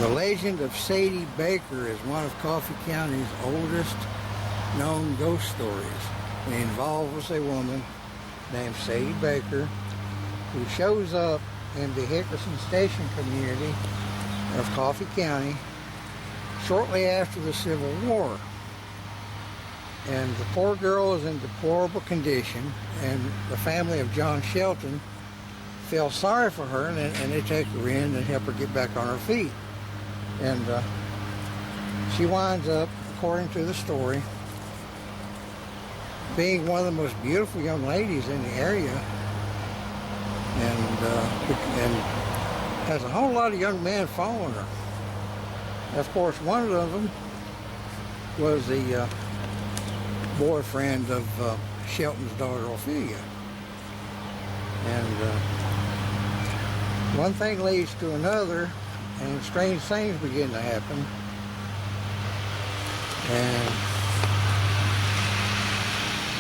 The legend of Sadie Baker is one of Coffee County's oldest known ghost stories. It involves a woman named Sadie Baker who shows up in the Hickerson Station community of Coffee County shortly after the Civil War. And the poor girl is in deplorable condition, and the family of John Shelton feel sorry for her, and they take her in and help her get back on her feet. And she winds up, according to the story, being one of the most beautiful young ladies in the area, and has a whole lot of young men following her. Of course, one of them was the boyfriend of Shelton's daughter, Ophelia. And one thing leads to another, and strange things begin to happen. And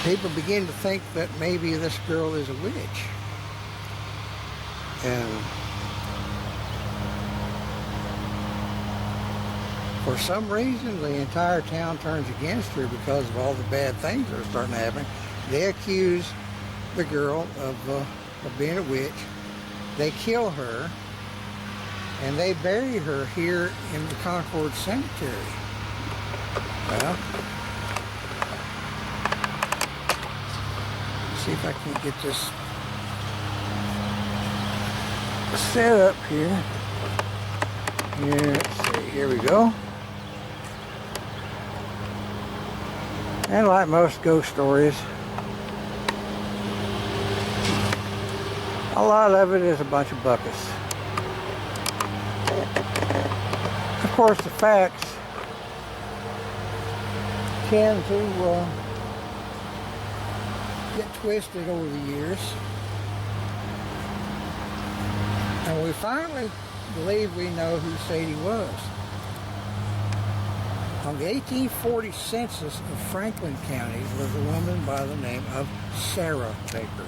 people begin to think that maybe this girl is a witch. And for some reason, the entire town turns against her because of all the bad things that are starting to happen. They accuse the girl of being a witch. They kill her, and they bury her here in the Concord Cemetery. Well, let's see if I can get this set up here. Yeah, let's see, here we go. And like most ghost stories, a lot of it is a bunch of buckets. Of course, the facts tend to get twisted over the years. And we finally believe we know who Sadie was. On the 1840 census of Franklin County was a woman by the name of Sarah Baker.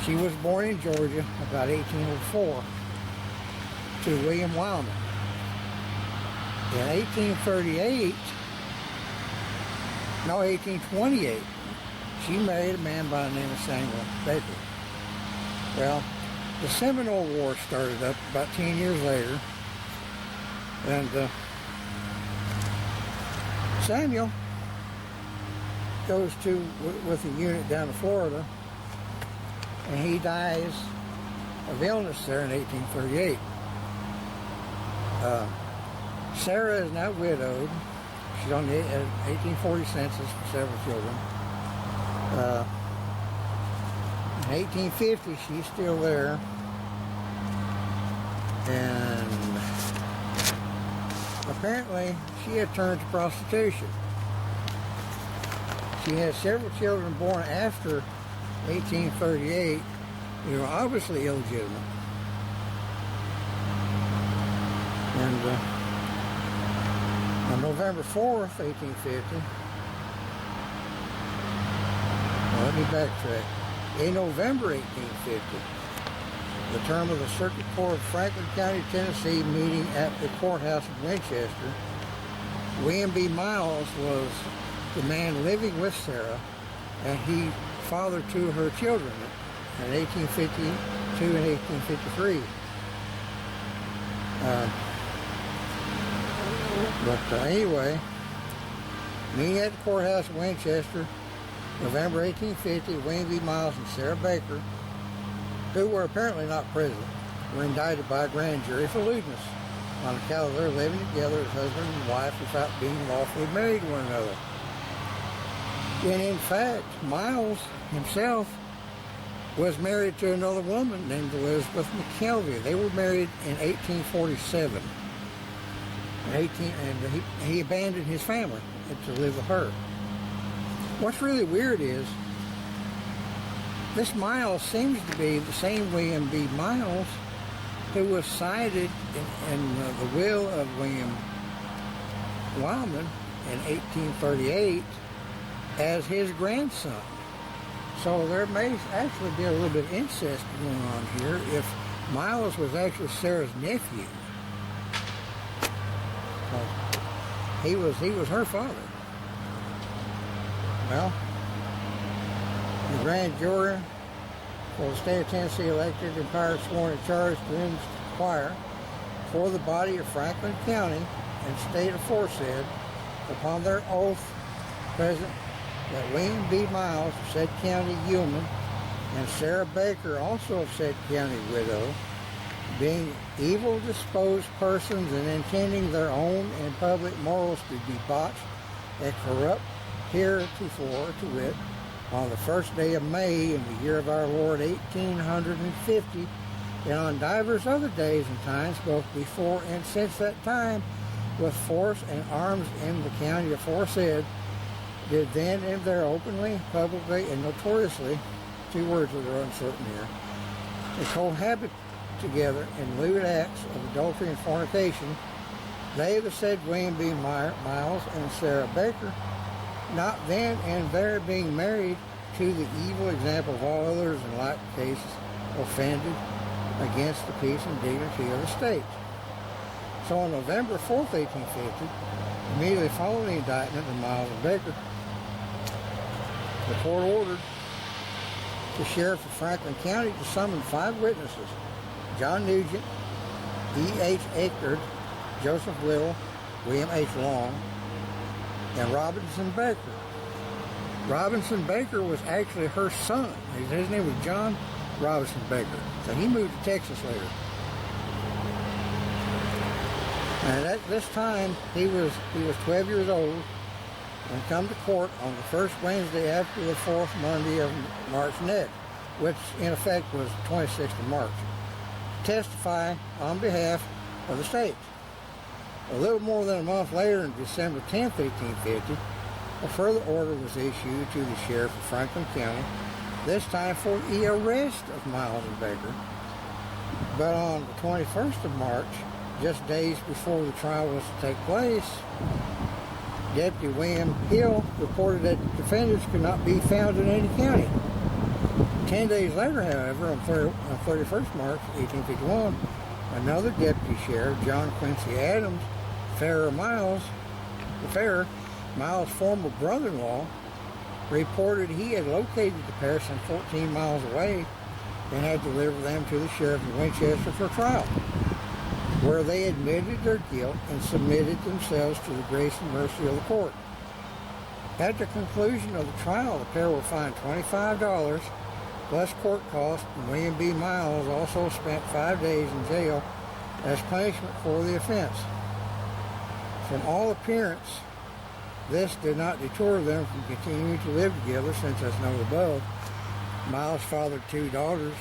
She was born in Georgia about 1804 to William Wildman. In 1828, she married a man by the name of Samuel Baker. Well, the Seminole War started up about 10 years later, and Samuel goes with a unit down to Florida, and he dies of illness there in 1838. Sarah is now widowed. She's on the 1840 census for several children. In 1850, she's still there. And apparently, she had turned to prostitution. She had several children born after 1838 who were obviously illegitimate. And on November 4th, 1850, let me backtrack. In November 1850, the term of the Circuit Court of Franklin County, Tennessee, meeting at the courthouse of Winchester, William B. Miles was the man living with Sarah, and he fathered two of her children in 1852 and 1853. Anyway, meeting at the courthouse of Winchester, November 1850, William B. Miles and Sarah Baker, who were apparently not present, were indicted by a grand jury for lewdness on account of their living together as husband and wife without being lawfully married to one another. And in fact, Miles himself was married to another woman named Elizabeth McKelvey. They were married in 1847. And he abandoned his family to live with her. What's really weird is this Miles seems to be the same William B. Miles who was cited in the will of William Wildman in 1838 as his grandson. So there may actually be a little bit of incest going on here if Miles was actually Sarah's nephew. because he was her father. Well, the grand jury for the state of Tennessee elected and empowered sworn and charged to inquire for the body of Franklin County and state aforesaid upon their oath present that William B. Miles of said county yeoman and Sarah Baker, also of said county widow, being evil disposed persons and intending their own and public morals to be botched and corrupt heretofore, to wit, on the first day of May in the year of our Lord 1850, and on divers other days and times, both before and since that time, with force and arms in the county aforesaid, did then and there openly, publicly, and notoriously, two words that are uncertain here, and cohabit together in lewd acts of adultery and fornication, they the said William B. Miles and Sarah Baker, not then and there being married, to the evil example of all others in like cases, offended against the peace and dignity of the state. So on November 4th, 1850, immediately following the indictment of Miles and Baker, the court ordered the sheriff of Franklin County to summon 5 witnesses: John Nugent, E.H. Eckerd, Joseph Little, William H. Long, and Robinson Baker. Robinson Baker was actually her son. His name was John Robinson Baker. So he moved to Texas later. And at this time, he was 12 years old and come to court on the first Wednesday after the fourth Monday of March next, which in effect was 26th of March, to testify on behalf of the state. A little more than a month later, on December 10th, 1850, a further order was issued to the sheriff of Franklin County, this time for the arrest of Miles and Baker. But on the 21st of March, just days before the trial was to take place, Deputy William Hill reported that the defendants could not be found in any county. 10 days later, however, on 31st March, 1851, another deputy sheriff, John Quincy Adams, Miles' former brother-in-law, reported he had located the pair some 14 miles away and had delivered them to the sheriff of Winchester for trial, where they admitted their guilt and submitted themselves to the grace and mercy of the court. At the conclusion of the trial, the pair were fined $25 plus court costs, and William B. Miles also spent 5 days in jail as punishment for the offense. From all appearance, this did not deter them from continuing to live together, since, as noted above, Miles fathered 2 daughters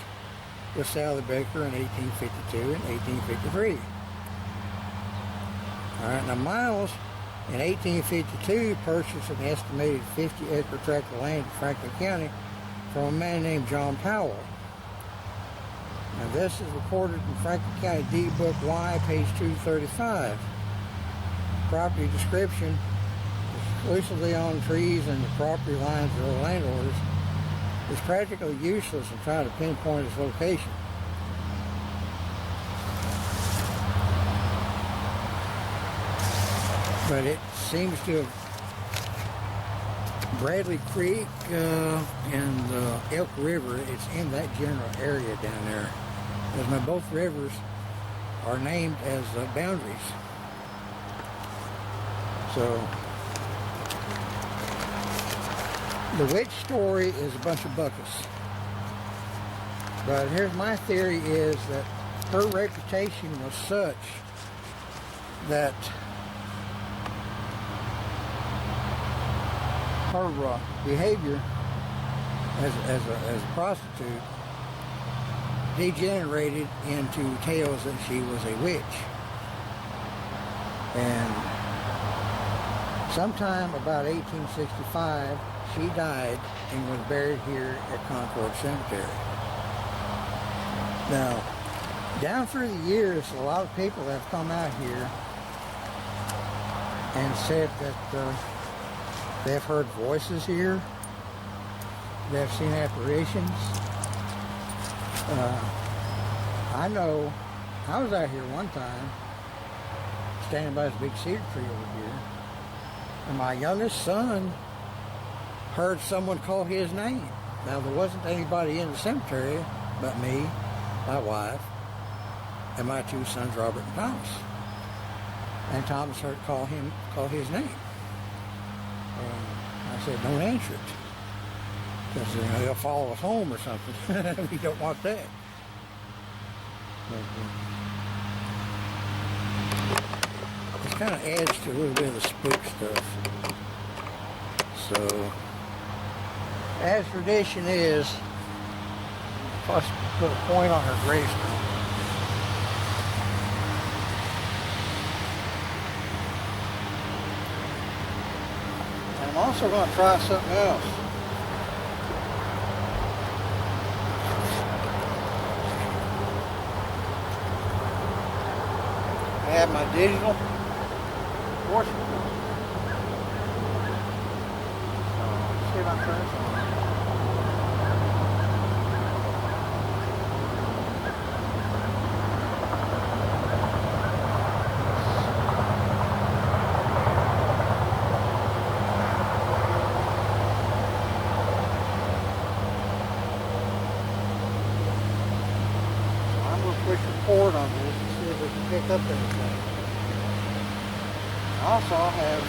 with Sally Baker in 1852 and 1853. All right, now Miles in 1852 purchased an estimated 50-acre tract of land in Franklin County from a man named John Powell. Now this is recorded in Franklin County Deed Book Y, page 235. Property description, exclusively on trees and the property lines of the landowners, is practically useless in trying to pinpoint its location. But it seems to have Bradley Creek and Elk River, it's in that general area down there. Because now both rivers are named as boundaries. So the witch story is a bunch of buckets. But here's my theory, is that her reputation was such that her behavior as a prostitute degenerated into tales that she was a witch. And sometime about 1865, she died and was buried here at Concord Cemetery. Now, down through the years, a lot of people have come out here and said that they've heard voices here, they've seen apparitions. I know I was out here one time standing by this big cedar tree over here. And my youngest son heard someone call his name. Now, there wasn't anybody in the cemetery but me, my wife, and my two sons, Robert and Thomas. And Thomas heard call his name. I said, don't answer it. Because they'll follow us home or something. We don't want that. But, this kind of adds to a little bit of the spook stuff. So, as tradition is, I'll put a point on her gravestone. And I'm also going to try something else. I have my digital portrait. Let's see if I can turn this on. Push record on this and see if we can pick up anything. Also, I'll have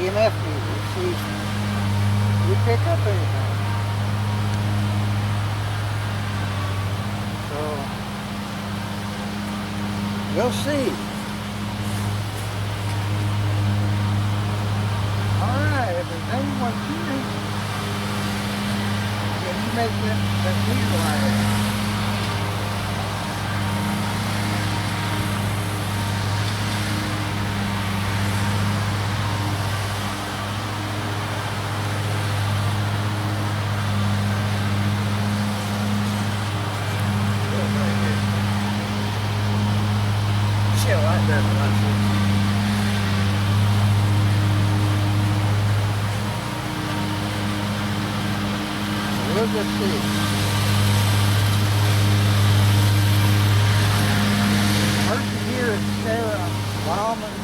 EMF meter, see if we pick up anything. So, we'll see. Alright, if there's anyone here, can you make that meter light up? We'll just see. Person here is Sarah Wildman.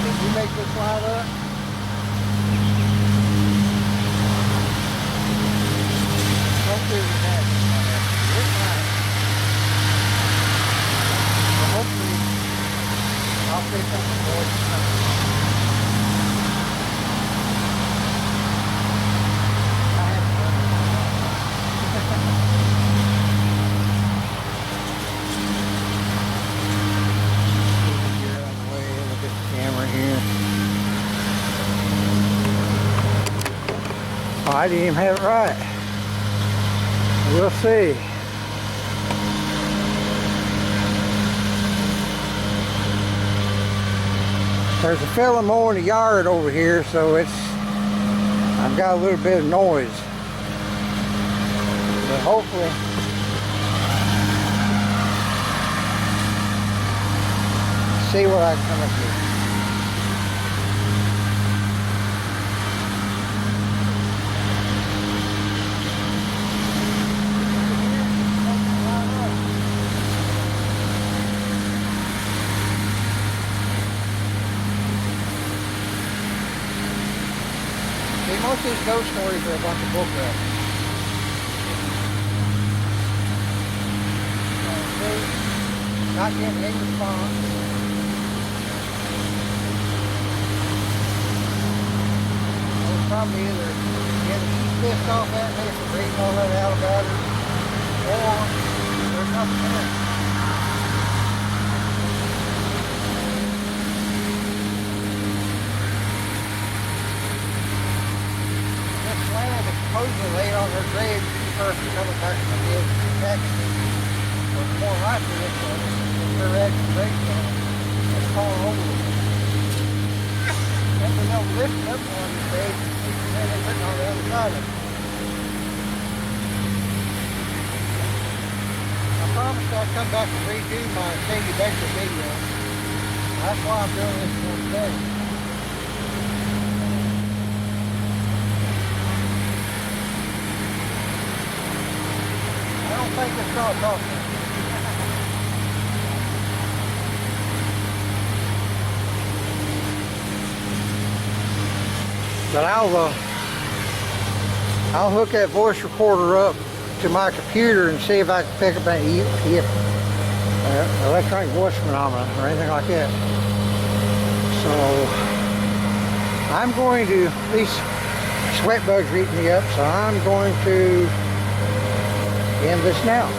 Did you make this light up? Don't do that. It's light. So hopefully I'll pick up the voice. I didn't even have it right. We'll see. There's a fella mowing the yard over here, so I've got a little bit of noise. But hopefully see what I can come up with. Most of these ghost stories are a bunch of book reps. Not getting any response. It's probably either she's pissed off at me for reading all that out about her, or there's nothing there. Supposedly laid on her grave first coming back from the Texas. But more likely it's her actual gravestone that's fallen over with it. And when they'll lift it up on the grave, and then they're written on the other side of it. I promised I'd come back and redo my Sadie Baker video. That's why I'm doing this for today. I don't think it's called talking. But I'll hook that voice recorder up to my computer and see if I can pick up an electronic voice phenomenon or anything like that. So I'm going to, these sweat bugs are eating me up, so I'm going to end this now.